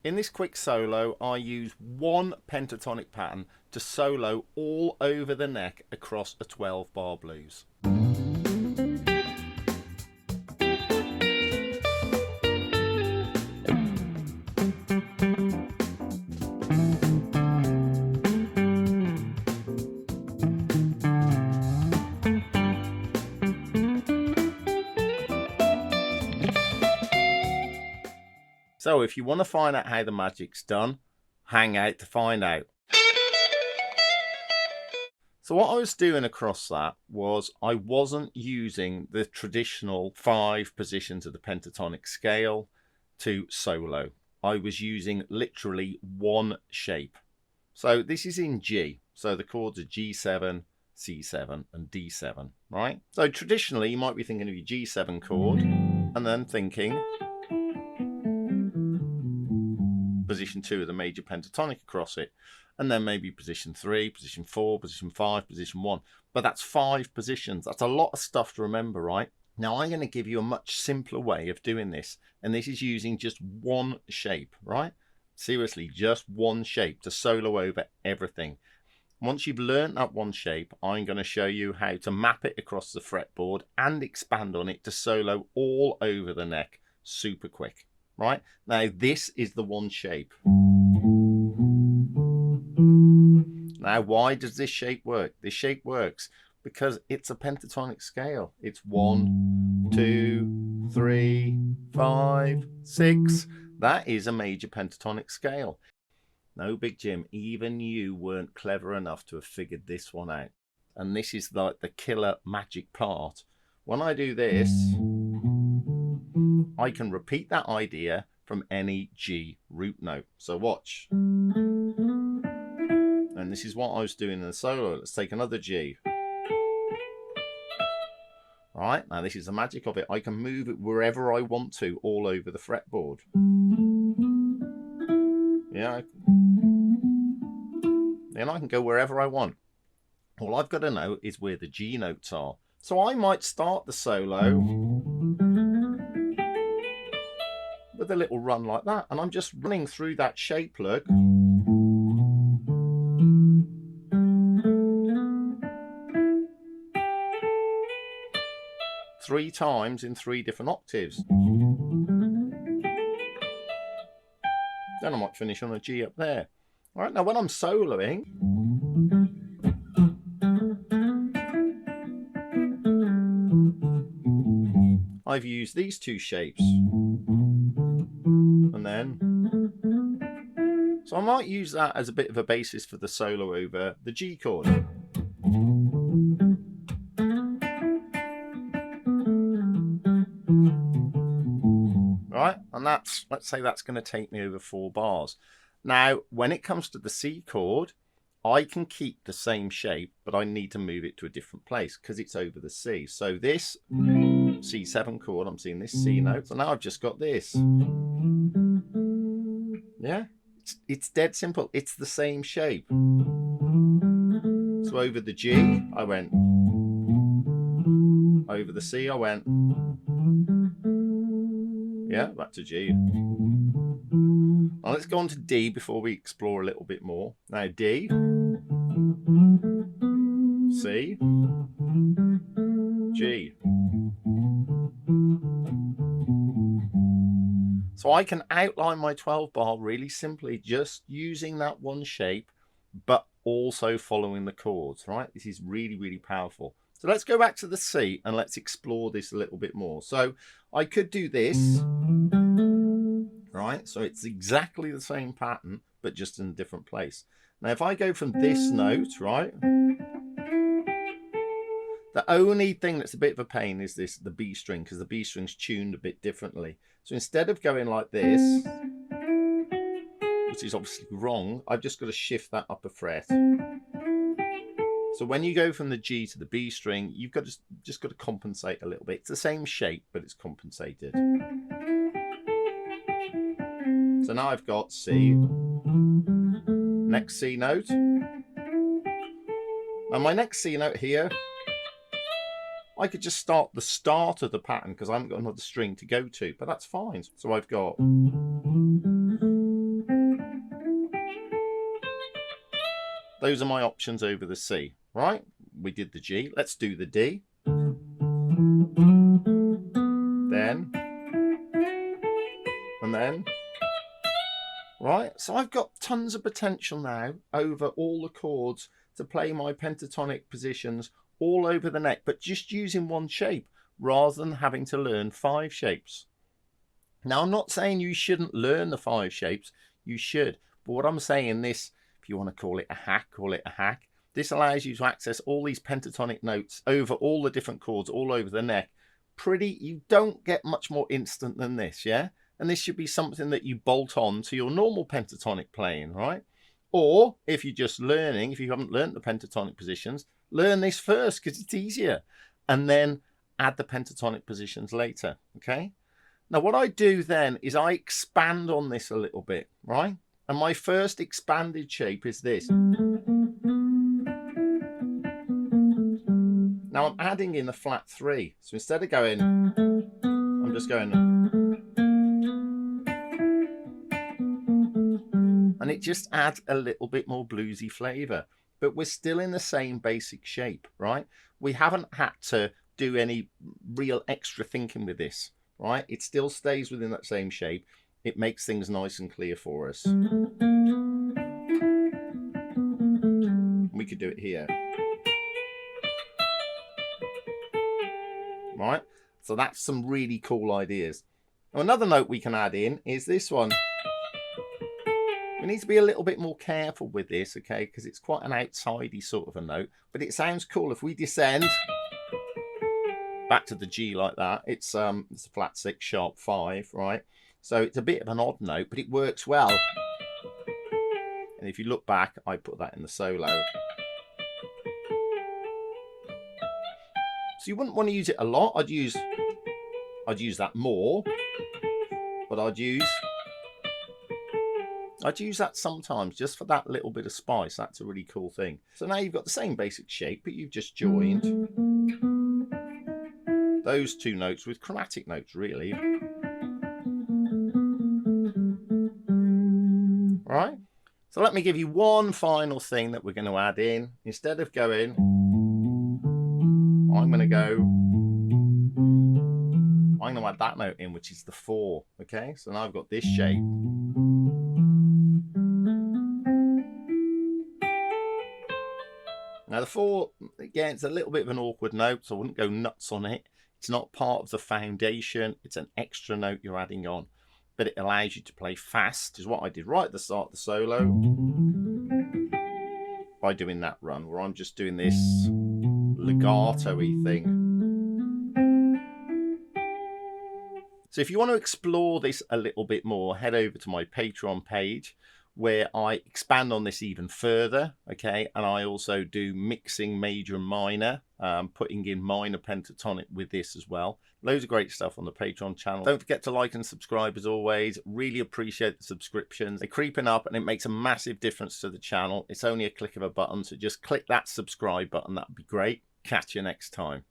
In this quick solo, I use one pentatonic pattern to solo all over the neck across a 12-bar blues. So if you want to find out how the magic's done, hang out to find out. So what I was doing across that was I wasn't using the traditional 5 positions of the pentatonic scale to solo. I was using literally one shape. So this is in G. So the chords are G7, C7 and D7, right? So traditionally you might be thinking of your G7 chord and then thinking position 2 of the major pentatonic across it, and then maybe position 3, position 4, position 5, position 1. But that's 5 positions. That's a lot of stuff to remember, right? Now I'm going to give you a much simpler way of doing this, and this is using just one shape, right? Seriously, just one shape to solo over everything. Once you've learned that one shape, I'm going to show you how to map it across the fretboard and expand on it to solo all over the neck super quick. Right, now this is the one shape. Now why does this shape work? This shape works because it's a pentatonic scale. It's 1, 2, 3, 5, 6. That is a major pentatonic scale. No, Big Jim, even you weren't clever enough to have figured this one out. And this is like the killer magic part. When I do this, I can repeat that idea from any G root note. So watch. And this is what I was doing in the solo. Let's take another G. Right, now this is the magic of it. I can move it wherever I want to all over the fretboard. Yeah. Then I can go wherever I want. All I've got to know is where the G notes are. So I might start the solo with a little run like that, and I'm just running through that shape, look. Three times in 3 different octaves. Then I might finish on a G up there. All right, now when I'm soloing, I've used these 2 shapes. And then, so I might use that as a bit of a basis for the solo over the G chord. Right, and that's, let's say that's going to take me over 4 bars. Now, when it comes to the C chord, I can keep the same shape, but I need to move it to a different place because it's over the C. So this C7 chord, I'm seeing this C note, so now I've just got this. Yeah, it's dead simple. It's the same shape. So over the G, I went. Over the C, I went. Yeah, back to G. Now let's go on to D before we explore a little bit more. Now D, C, G. So I can outline my 12 bar really simply just using that one shape, but also following the chords, right? This is really, really powerful. So let's go back to the C and let's explore this a little bit more. So I could do this, right? So it's exactly the same pattern, but just in a different place. Now, if I go from this note, right? The only thing that's a bit of a pain is the B string, because the B string's tuned a bit differently. So instead of going like this, which is obviously wrong, I've just got to shift that up a fret. So when you go from the G to the B string, you've got just got to compensate a little bit. It's the same shape, but it's compensated. So now I've got C, next C note. Now my next C note here, I could just start the start of the pattern because I haven't got another string to go to, but that's fine. So I've got Those are my options over the C, right? We did the G. Let's do the D. Then, and then, right? So I've got tons of potential now over all the chords to play my pentatonic positions all over the neck, but just using one shape rather than having to learn 5 shapes. Now, I'm not saying you shouldn't learn the 5 shapes. You should. But what I'm saying, this, if you want to call it a hack, call it a hack. This allows you to access all these pentatonic notes over all the different chords all over the neck. You don't get much more instant than this, yeah? And this should be something that you bolt on to your normal pentatonic playing, right? Or if you're just learning, if you haven't learned the pentatonic positions, learn this first because it's easier. And then add the pentatonic positions later, okay? Now what I do then is I expand on this a little bit, right? And my first expanded shape is this. Now I'm adding in the flat 3. So instead of going, I'm just going. And it just adds a little bit more bluesy flavour. But we're still in the same basic shape, right? We haven't had to do any real extra thinking with this, right? It still stays within that same shape. It makes things nice and clear for us. We could do it here. Right? So that's some really cool ideas. Now, another note we can add in is this one. We need to be a little bit more careful with this, okay? Because it's quite an outsidey sort of a note. But it sounds cool if we descend back to the G like that. It's a flat 6 sharp 5, right? So it's a bit of an odd note, but it works well. And if you look back, I put that in the solo. So you wouldn't want to use it a lot. I'd use that more, but I'd use that sometimes just for that little bit of spice. That's a really cool thing. So now you've got the same basic shape, but you've just joined those 2 notes with chromatic notes, really. Right? So let me give you one final thing that we're going to add in. Instead of going, I'm going to add that note in, which is the 4. Okay, so now I've got this shape. Now the 4, again, it's a little bit of an awkward note, so I wouldn't go nuts on it. It's not part of the foundation. It's an extra note you're adding on. But it allows you to play fast, is what I did right at the start of the solo. By doing that run, where I'm just doing this legato-y thing. So if you want to explore this a little bit more, head over to my Patreon page, where I expand on this even further, okay? And I also do mixing major and minor, putting in minor pentatonic with this as well. Loads of great stuff on the Patreon channel. Don't forget to like and subscribe as always. Really appreciate the subscriptions. They're creeping up and it makes a massive difference to the channel. It's only a click of a button, so just click that subscribe button. That'd be great. Catch you next time.